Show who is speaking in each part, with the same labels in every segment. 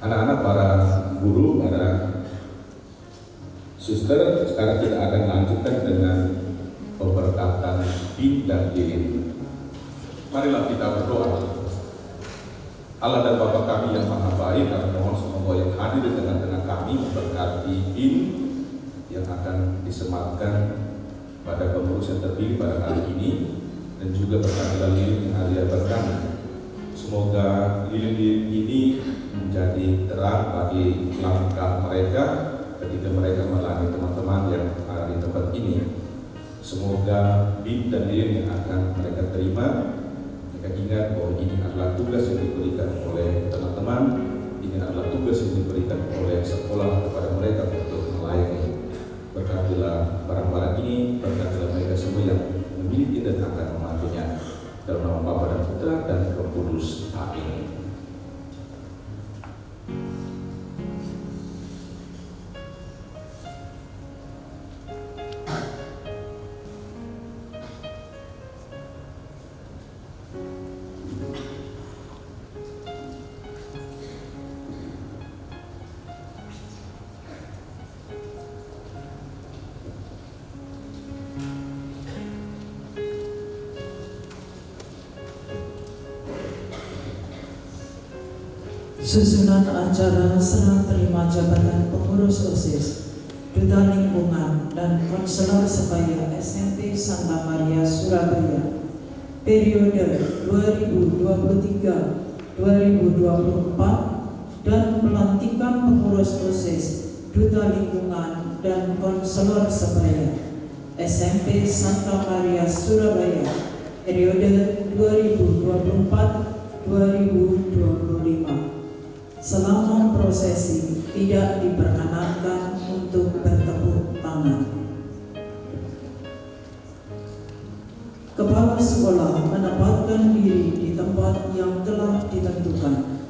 Speaker 1: Anak-anak, para guru, para suster, sekarang kita akan lanjutkan dengan pemberkatan bin dan lilin. Marilah kita berdoa. Allah dan Bapa kami yang Maha Baik, kami mohon semoga yang hadir di tengah-tengah kami memberkati bin yang akan disematkan pada pengurus yang terpilih pada hari ini, dan juga berkatilah lilin yang Alia berkami. Semoga lilin-lilin ini menjadi terang bagi langkah mereka ketika mereka melayani teman-teman yang ada di tempat ini. Semoga bin dan lilin yang akan mereka terima, mereka ingat bahwa ini adalah tugas yang diberikan oleh teman-teman, ini adalah tugas yang diberikan oleh sekolah kepada mereka untuk melayani. Berkatilah barang-barang ini, berkatilah mereka semua yang memiliki dan akan memantunya. Dalam nama Bapa dan Putra dan Roh Kudus. Amin.
Speaker 2: Susunan acara serah terima jabatan pengurus OSIS, Duta Lingkungan dan Konselor Sebaya SMP Santa Maria Surabaya periode 2023-2024 dan pelantikan pengurus OSIS, Duta Lingkungan dan Konselor Sebaya SMP Santa Maria Surabaya periode 2024-2025. Selama prosesi tidak diperkenankan untuk bertepuk tangan. Kepala sekolah menempatkan diri di tempat yang telah ditentukan.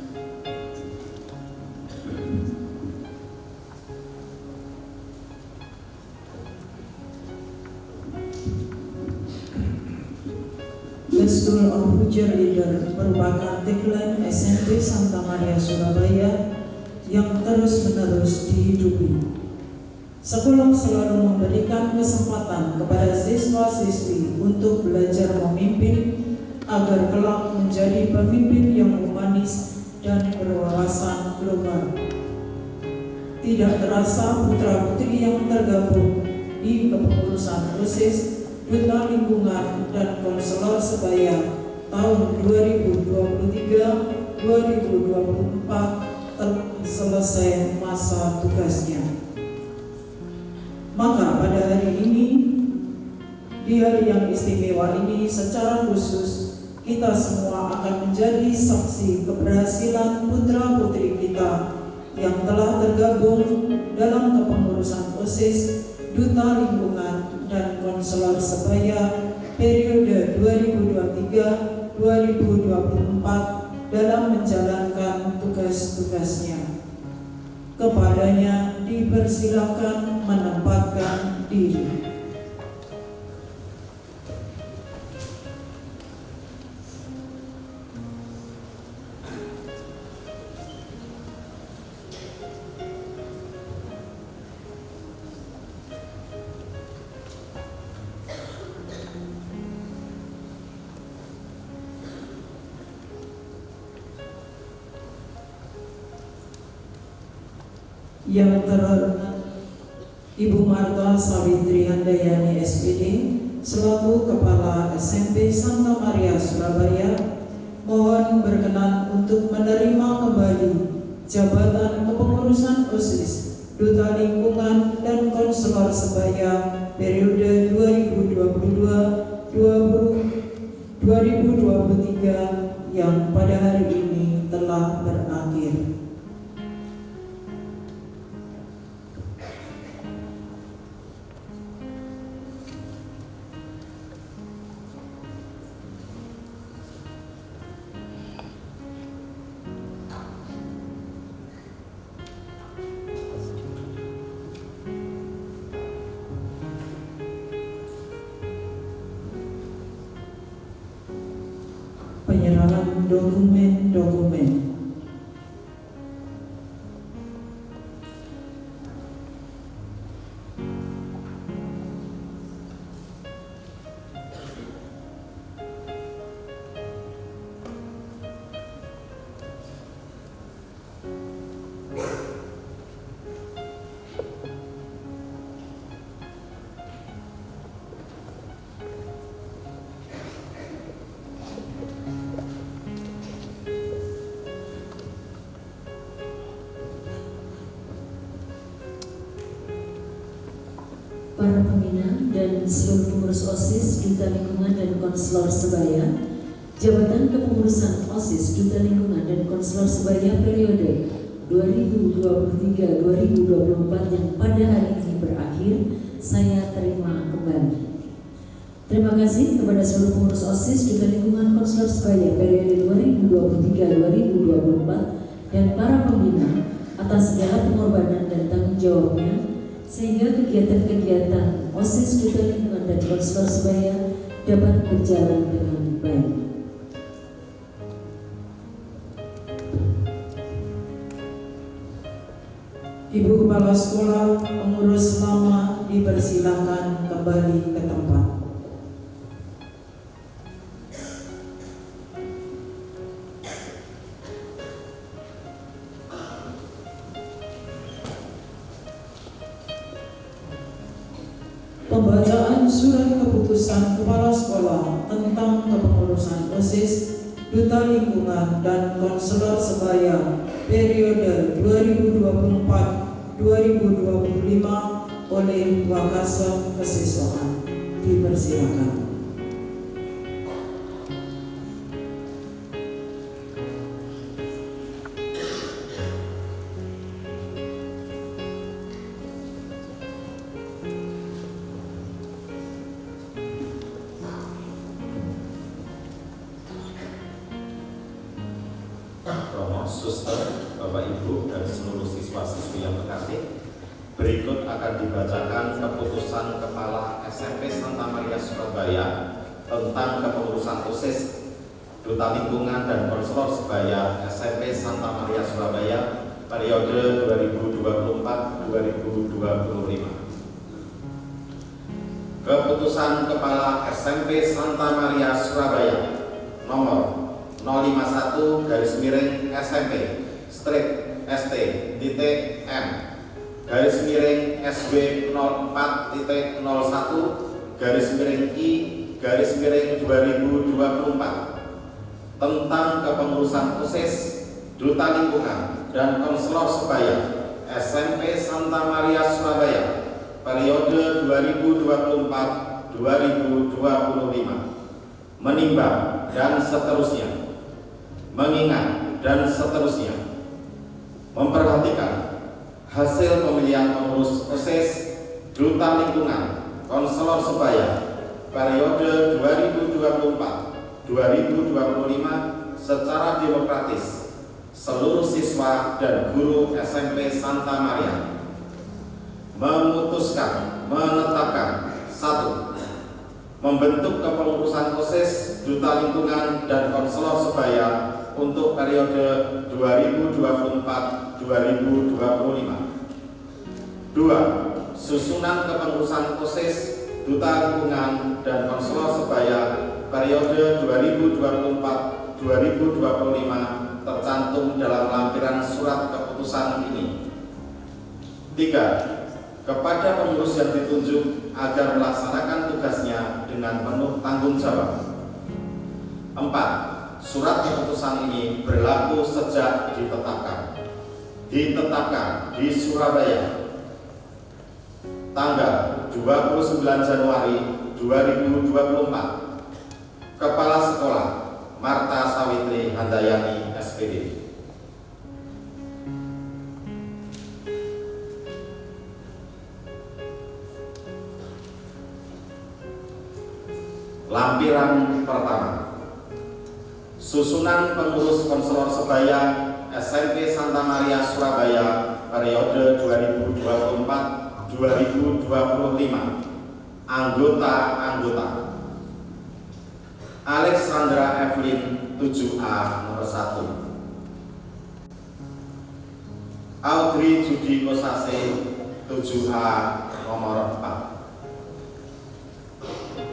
Speaker 2: The School of Future Leader merupakan tagline SMP Santa Maria Surabaya yang terus-menerus dihidupi. Sekolah selalu memberikan kesempatan kepada siswa-siswi untuk belajar memimpin agar kelak menjadi pemimpin yang humanis dan berwawasan global. Tidak terasa putra-putri yang tergabung di kepengurusan OSIS, Duta Lingkungan dan Konselor Sebaya tahun 2023-2024 telah selesai masa tugasnya. Maka pada hari ini, di hari yang istimewa ini, secara khusus kita semua akan menjadi saksi keberhasilan putra-putri kita yang telah tergabung dalam kepengurusan OSIS, Duta Lingkungan dan Konselor Sebaya periode 2023-2024 dalam menjalankan tugas-tugasnya. Kepadanya dipersilakan menempatkan diri. Yang terhormat Ibu Marta Sawitri Handayani SPD selaku Kepala SMP Santa Maria Surabaya mohon berkenan untuk menerima kembali jabatan kepengurusan OSIS, Duta Lingkungan dan Konselor Sebaya periode 2022-2023 yang pada hari ini telah berakhir. Penyerahan dokumen-dokumen.
Speaker 3: dan seluruh pengurus OSIS, Duta Lingkungan dan Konselor Sebaya, jabatan kepengurusan OSIS, Duta Lingkungan dan Konselor Sebaya periode 2023-2024 yang pada hari ini berakhir, saya terima kembali. Terima kasih kepada seluruh pengurus OSIS, Duta Lingkungan, Konselor Sebaya periode 2023-2024 dan para pembina atas segala pengorbanan dan tanggung jawabnya, sehingga kegiatan-kegiatan OSIS, Duta Lingkungan dan Konselor Sebaya dapat berjalan dengan baik.
Speaker 2: Ibu Kepala Sekolah, pengurus lama dipersilakan kembali ke tempat. Pembacaan surat keputusan Kepala Sekolah tentang kepengurusan OSIS, Duta Lingkungan dan Konselor Sebaya periode 2024-2025 oleh Wakasem Kesiswaan. Dipersilakan.
Speaker 4: Romo, Suster, Bapak Ibu, dan seluruh siswa-siswi yang terkasih, berikut akan dibacakan keputusan Kepala SMP Santa Maria Surabaya tentang kepengurusan OSIS, Duta Lingkungan dan Konselor Sebaya SMP Santa Maria Surabaya periode 2024-2025. Keputusan Kepala SMP Santa Maria Surabaya nomor 051-ST-M/SB04-01-I/2024 tentang kepengurusan OSIS, Duta Lingkungan dan Konselor Sebaya SMP Santa Maria Surabaya periode 2024-2025, menimbang dan seterusnya, mengingat dan seterusnya, memperhatikan hasil pemilihan pengurus OSIS, Duta Lingkungan, Konselor Sebaya periode 2024-2025 secara demokratis seluruh siswa dan guru SMP Santa Maria, memutuskan menetapkan 1. Membentuk kepengurusan OSIS, Duta Lingkungan dan Konselor Sebaya untuk periode 2024-2025. 2. Susunan kepengurusan OSIS, Duta Lingkungan dan Konselor Sebaya periode 2024-2025 tercantum dalam lampiran surat keputusan ini. 3. Kepada pengurus yang ditunjuk agar melaksanakan tugasnya dengan penuh tanggung jawab. 4. Surat keputusan ini berlaku sejak ditetapkan di Surabaya tanggal 29 Januari 2024. Kepala Sekolah Marta Sawitri Handayani, SPD. Lampiran pertama. Susunan pengurus Konselor Sebaya SMP Santa Maria Surabaya periode 2024-2025. Anggota-anggota: Alexandra Evelyn 7A nomor 1, Audrey Judi Kosase 7A nomor 4,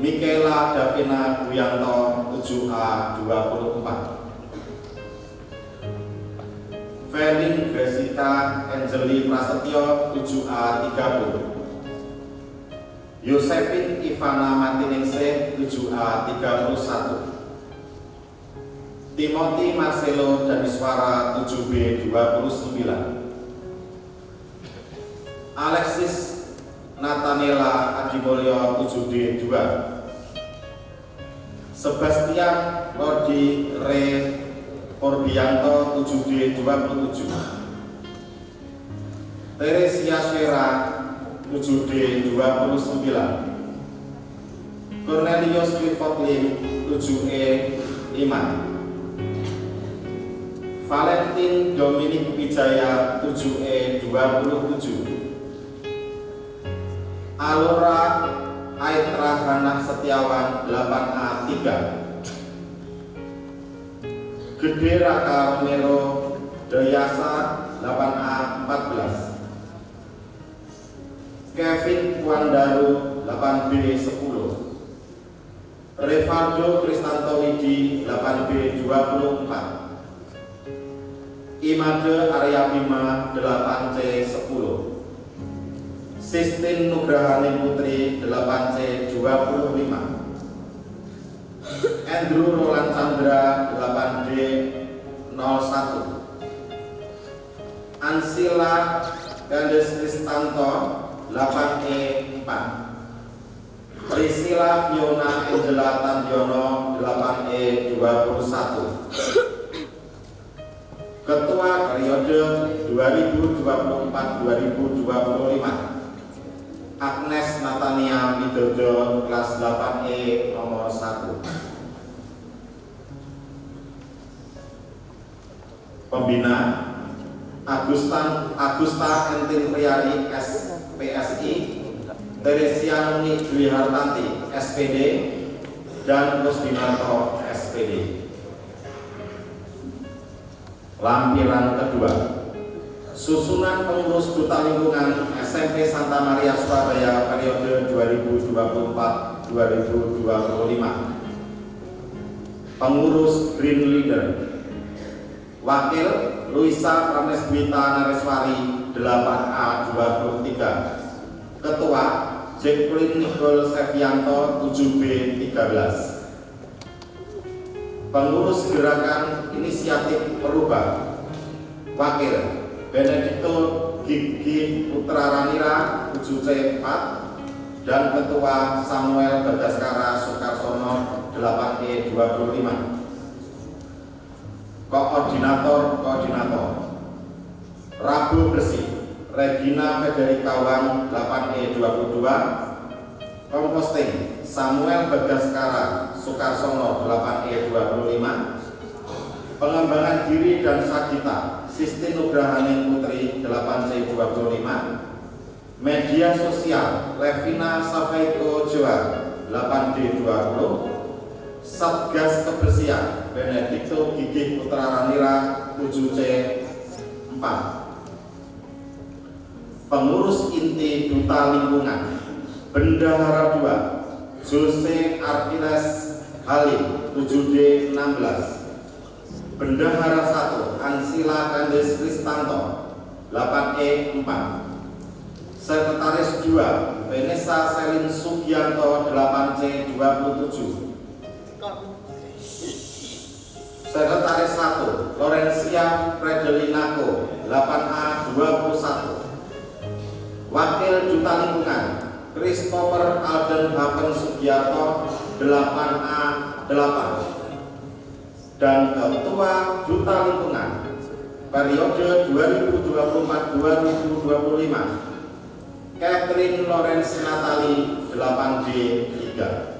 Speaker 4: Michaela Davina Buyanto 7A 24, Felin Gresita Angeli Prasetyo 7A 30, Yosepin Ivana Martiningsih 7A 31, Timothy Marcelo Daniswara 7B 29, Alexis Nathaniela Adimulyo 7D 2, Sebastian Lordi Re Orbianto 7D 27, Teresia Syera 7D 29, Cornelius Clifford Lim 7E 5, Valentin Dominic Wijaya 7E 27, Alora Aitra Hanah Setiawan 8A 3, Gede Raka Romero Dayasa 8A 14, Kevin Wandaru 8B 10, Revaldo Kristanto Widi 8B 24, Imade Arya Bima 8C 10, Sistin Nugrahani Putri 8C 25, Andrew Roland Chandra 8D 01, Ansila Gandes Kristanto 8E 4, Priscilla Fiona Angela Tandiono 8E 21, Ketua periode 2024-2025 Agnes Natania Widodo kelas 8E nomor 1. Pembina Agusta Entin Priari SPSI, Teresia Nuni Dwi Hartanti SPD, dan Rusdinarto SPD. Lampiran kedua, susunan pengurus Duta Lingkungan SMP Santa Maria Surabaya periode 2024-2025. Pengurus Green Leader, Wakil Luisa Prameswita Nareswari 8A 23, Ketua Jacqueline Nicole Sevianto 7B 13. Pengurus Gerakan Inisiatif Perubah, Wakil Benedikto Gigi Putraranira 7C 4, dan Ketua Samuel Bagaskara Sukarsono 8E 25. Koordinator Rabu Bersih Regina Federikawan 8E 22, Komposting Samuel Bagaskara Sukarsono 8E 25, Pengembangan Diri dan Sagita Sistin Nugrahani Putri 8C 25, Media Sosial Levina Safaiko Joa 8D 20, Satgas Kebersihan Benedikto Gigi Putraranira 7C 4. Pengurus Inti Duta Lingkungan Bendahara 2 Jose Arkiles Halim 7D 16, Bendahara 1 Ansila Kandes Kristanto 8E 4, Sekretaris 2 Vanessa Selin Sugianto 8C 27, Sekretaris 1 Lorencia Fredelinako 8A 21, Wakil Duta Lingkungan Christopher Alden Haven Sugiarto 8A 8, dan Ketua Duta Lingkungan periode 2024-2025 Catherine Lawrence Natali 8D 3.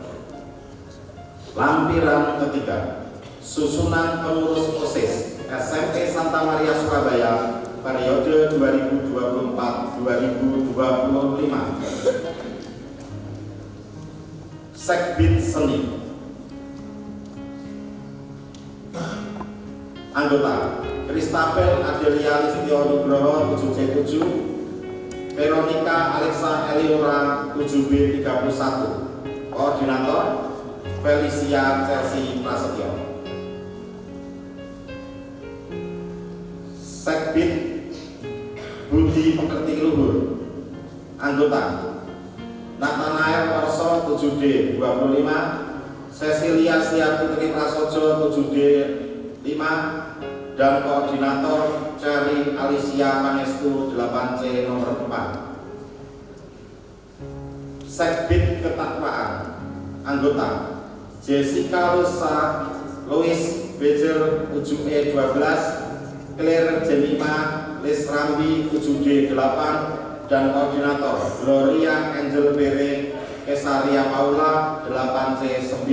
Speaker 4: Lampiran ketiga, susunan pengurus OSIS SMP Santa Maria Surabaya periode 2024-2025. Sekbid Seni. Anggota Kristabel Adelia Listio Nugroho 7C7, Veronica Alexa Eliora 7B 31, Koordinator Felicia Chelsea Prasetyo. Sekbid Budi Pekerti Luhur. Anggota Nathanael Orso 7D 25, Cecilia Sia Putri Prasojo 7D 5, dan Koordinator Cherry Alicia Pangestu 8C nomor 4. Sekbid Ketakwaan, anggota Jessica Rosa Louis Bejer UJE 12, Claire Jemima Lis Rambi UJD 8, dan koordinator Gloria Angel Bere Kesaria Paula 8C 9.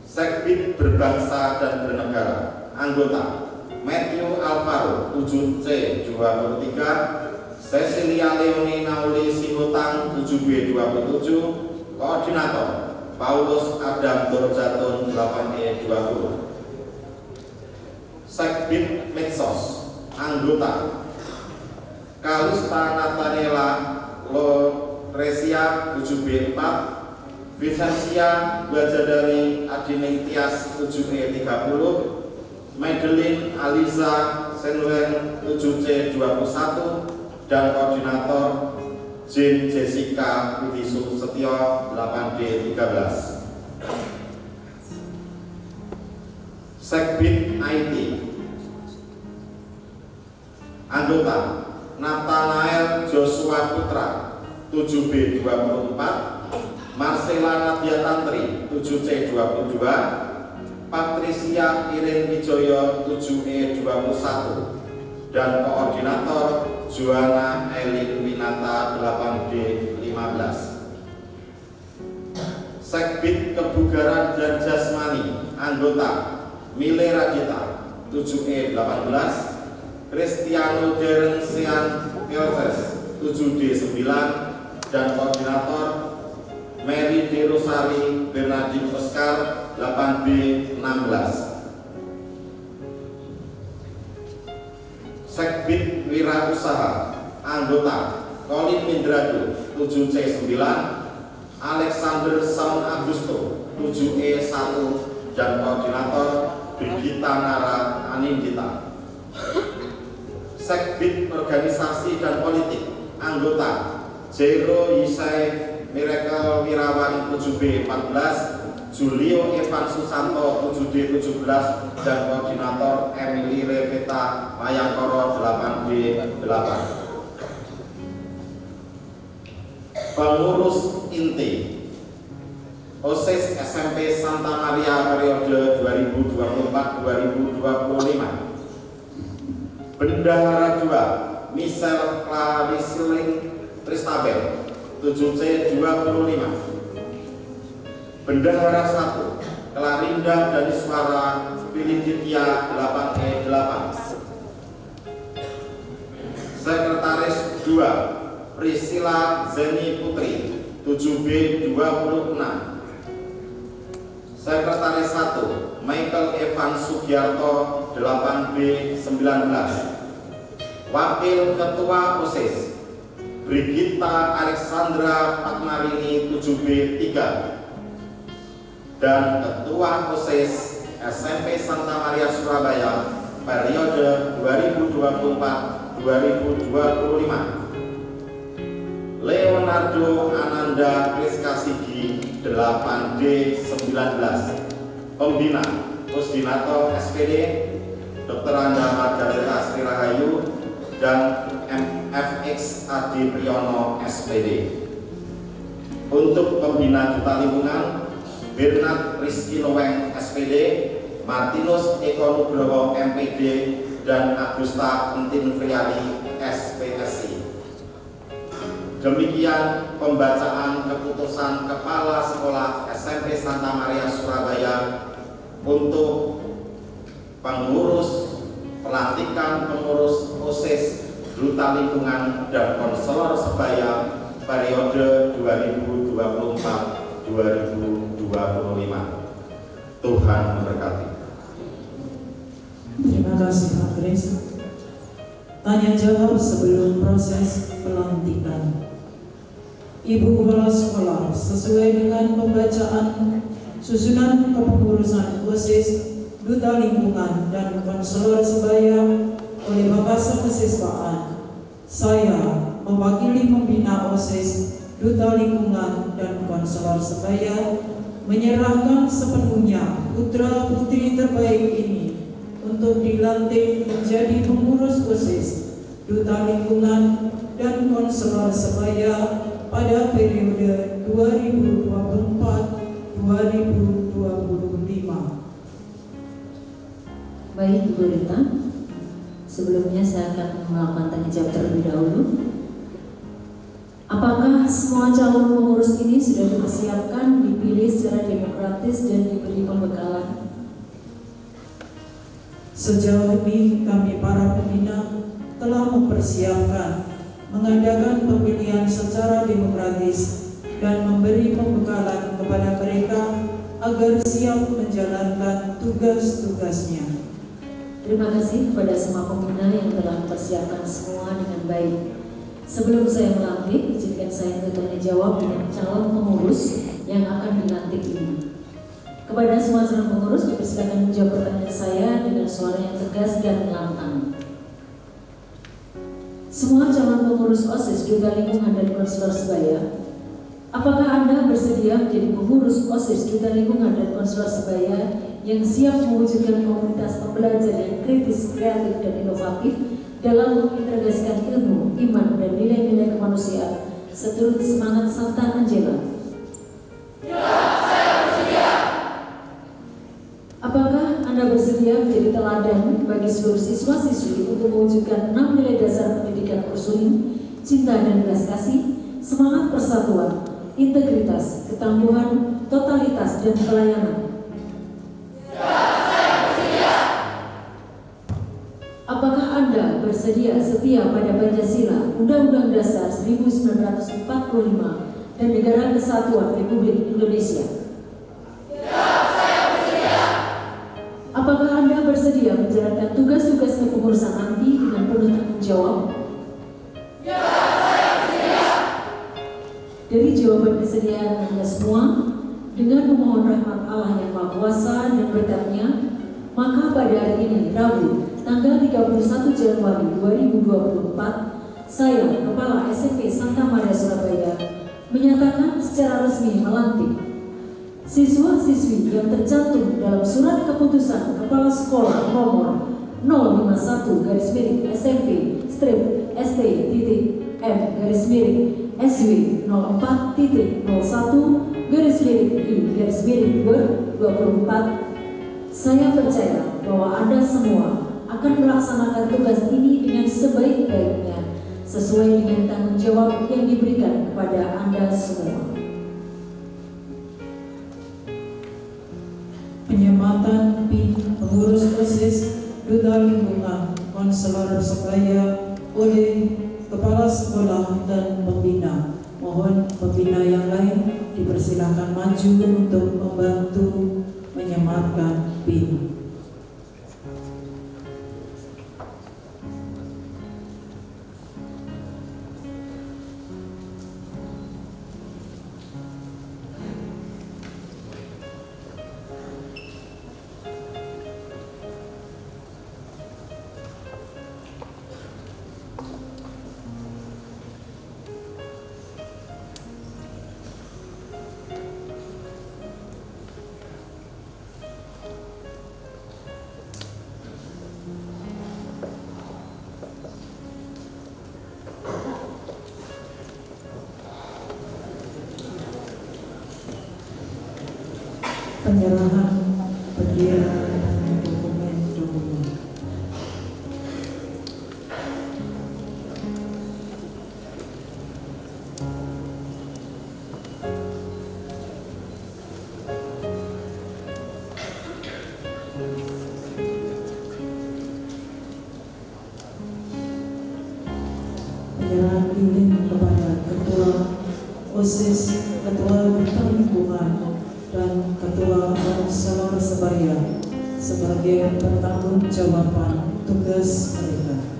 Speaker 4: Sekbid Berbangsa dan Bernegara, anggota Matthew Alvaro 7C 23, Cecilia Leoni Nauli Sihutang 7B 27, koordinator Paulus Adam Dorjatun 8E 20. Sekbid Medsos, anggota Kalista Nathaniela Loresia 7B 4, Vicensia Bajadari Adining Tias 7E 30, Madeline Aliza Senwen 7C 21, dan koordinator Jane Jessica Widisu Setio 8D 13. Sekbid IT, anggota Nathanael Joshua Putra 7B 24, Marcella Nadia Tantri 7C 22, Patricia Irin Wijoyo 7E 21, dan koordinator Joanna Elin Winata 8D 15. Sekbid Kebugaran dan Jasmani, anggota Mile Radita 7E 18, Cristiano Derensian Kelses 7D 9, dan koordinator Mary De Rosari Bernardine Oscar 8B 16. Sekbid Wirausaha, anggota Colin Mindradu 7C 9, Alexander Saun Agusto 7E 1, dan koordinator Brigita Nara Anindita. Sekbid Organisasi dan Politik, anggota Jero Yisai Miracle Wirawan 7B 14, Julio Evan Susanto 7D 17, dan koordinator Emily Revita Mayangkoro 8D 8. Pengurus inti OSIS SMP Santa Maria periode 2024-2025. Bendahara 2 Michelle Clarisiling Tristabel 7C 25. Bendahara 1 Klarinda Daniswara Filiditya 8E 8. Sekretaris 2 Priscilla Zeni Putri 7B 26. Sekretaris 1 Michael Evan Sugiarto 8B 19. Wakil Ketua OSIS Brigita Alexandra Patmarini 7B 3, dan Ketua OSIS SMP Santa Maria Surabaya periode 2024-2025. Leonardo Ananda Kriskasigi 8D 19. Pembina Pusdinato SPD Dr. Anda Margareta Sri Rahayu dan MFX Adi Priyono SPD. Untuk pembina Duta Lingkungan Bernard Rizky Loweng SPD, Martinus Eko Nugroho MPD, dan Agusta Entin Friari SPSI. Demikian pembacaan keputusan Kepala Sekolah SMP Santa Maria Surabaya untuk pengurus, pelantikan pengurus OSIS, Duta Lingkungan, dan Konselor Sebaya periode 2024-2025. Tuhan memberkati.
Speaker 2: Terima kasih Pak Kris. Tanya jawab sebelum proses pelantikan. Ibu Kepala Sekolah, sesuai dengan pembacaan susunan kepengurusan OSIS, Duta Lingkungan, dan Konselor Sebaya oleh Bapak Sekesiswaan, saya mewakili pembina OSIS, Duta Lingkungan, dan Konselor Sebaya menyerahkan sepenuhnya putra-putri terbaik ini untuk dilantik menjadi pengurus OSIS, Duta Lingkungan, dan Konselor Sebaya pada periode 2024-2025.
Speaker 3: Baik, Bu Rita. Sebelumnya saya akan melakukan tanya jawab terlebih dahulu. Apakah semua calon pengurus ini sudah dipersiapkan, dipilih secara demokratis dan diberi pembekalan?
Speaker 2: Sejauh ini kami para pembina telah mempersiapkan mengadakan pemilihan secara demokratis dan memberi pembekalan kepada mereka agar siap menjalankan tugas-tugasnya.
Speaker 3: Terima kasih kepada semua pembina yang telah mempersiapkan semua dengan baik. Sebelum saya melantik, izinkan saya bertanya jawab dengan calon pengurus yang akan dilantik ini. Kepada semua calon pengurus, dipersilakan menjawab pertanyaan saya dengan suara yang tegas dan lantang. Semua calon pengurus OSIS Duta Lingkungan dan Konselor Sebaya, apakah Anda bersedia menjadi pengurus OSIS Duta Lingkungan dan Konselor Sebaya yang siap mewujudkan komunitas pembelajar yang kritis, kreatif, dan inovatif dalam mengintegrasikan ilmu, iman, dan nilai-nilai kemanusiaan seturut semangat Santa Angela? Ya, saya bersedia. Apakah Anda bersedia menjadi teladan bagi seluruh siswa-siswi untuk mewujudkan 6 nilai dasar pendidikan Ursuline, cinta dan belas kasih, semangat persatuan, integritas, ketangguhan, totalitas, dan pelayanan? Apakah Anda bersedia setia pada Pancasila, Undang-Undang Dasar 1945, dan Negara Kesatuan Republik Indonesia? Ya, saya bersedia. Apakah Anda bersedia menjalankan tugas-tugas kepengurusan nanti dengan penuh tanggung jawab? Ya, saya bersedia. Dari jawaban kesediaan Anda semua, dengan memohon rahmat Allah yang Maha Kuasa dan berkat-Nya, maka pada hari ini, Rabu, tanggal 31 Januari 2024, saya, Kepala SMP Santa Maria Surabaya, menyatakan secara resmi melantik siswa-siswi yang tercantum dalam surat keputusan Kepala Sekolah nomor 051-SMP-SW-TT-M-SW-01-I-2024. Saya percaya bahwa Anda semua akan melaksanakan tugas ini dengan sebaik-baiknya sesuai dengan tanggung jawab yang diberikan kepada Anda semua.
Speaker 2: Penyematan PIN pengurus OSIS Duta Lingkungan Konselor Sebaya oleh Kepala Sekolah dan Pembina. Mohon pembina yang lain dipersilakan maju untuk membantu menyematkan PIN. Penyerahan bendera dan dokumen-dokumen. Penyerahan lilin kepada Ketua OSIS, Ketua Duta Lingkungan, dan Ketua Konselor Sebaya sebagai pertanggungjawaban tugas mereka.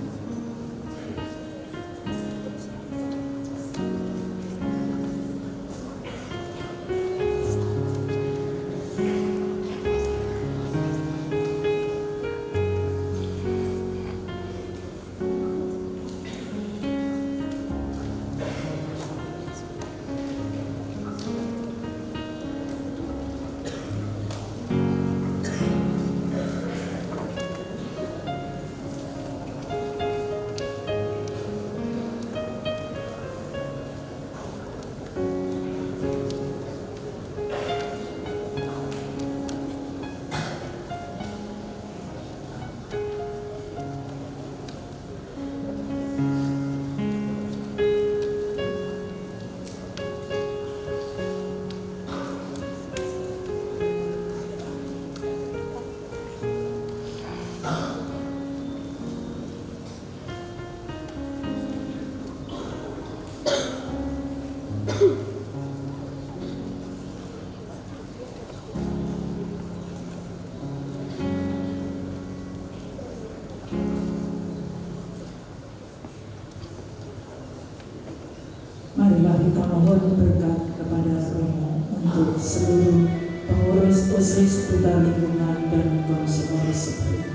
Speaker 2: marilah kita mohon berkat kepada Romo untuk seluruh pengurus OSIS Duta Lingkungan dan Konselor Sebaya.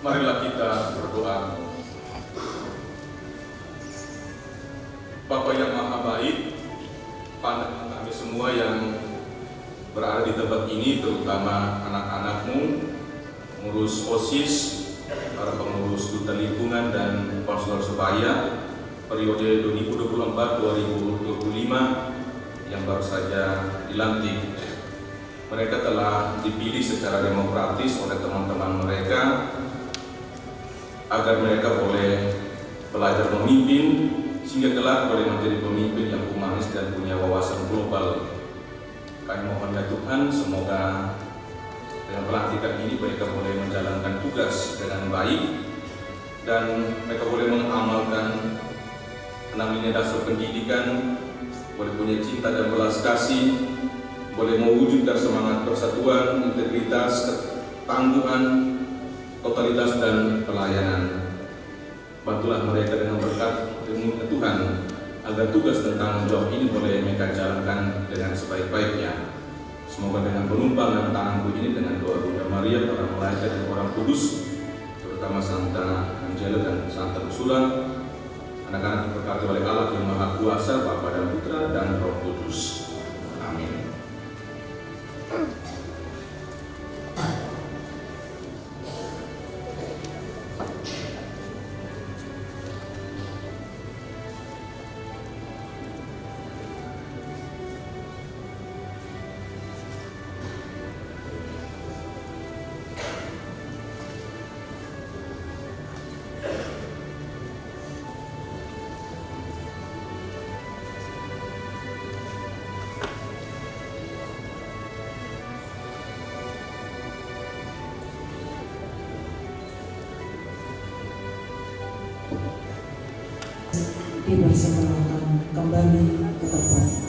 Speaker 1: Marilah kita berdoa. Bapa yang Maha Baik, pandang kami semua yang berada di tempat ini, terutama anak-anak-Mu, pengurus OSIS, para pengurus Duta Lingkungan dan Konselor Sebaya periode 2024-2025 yang baru saja dilantik. Mereka telah dipilih secara demokratis oleh teman-teman mereka agar mereka boleh belajar memimpin sehingga kelak boleh menjadi pemimpin yang humanis dan punya wawasan global. Kami mohon ya Tuhan, semoga dengan pelantikan ini mereka boleh menjalankan tugas dengan baik dan mereka boleh mengamalkan 6 nilai dasar pendidikan, boleh punya cinta dan belas kasih, boleh mewujudkan semangat persatuan, integritas, ketangguhan, totalitas dan pelayanan. Bantulah mereka dengan berkat Tuhan agar tugas dan tanggung jawab ini boleh mereka jalankan dengan sebaik-baiknya. Semoga dengan penumpangan tanganku ini dengan doa Bunda Maria, para malaikat dan orang kudus, terutama Santa Angela dan Santa Ursula, anak-anak diberkati oleh Allah yang Maha Kuasa, Bapa dan Putra dan Roh Kudus. Amin.
Speaker 2: Dipersembahkan kembali ke tempat.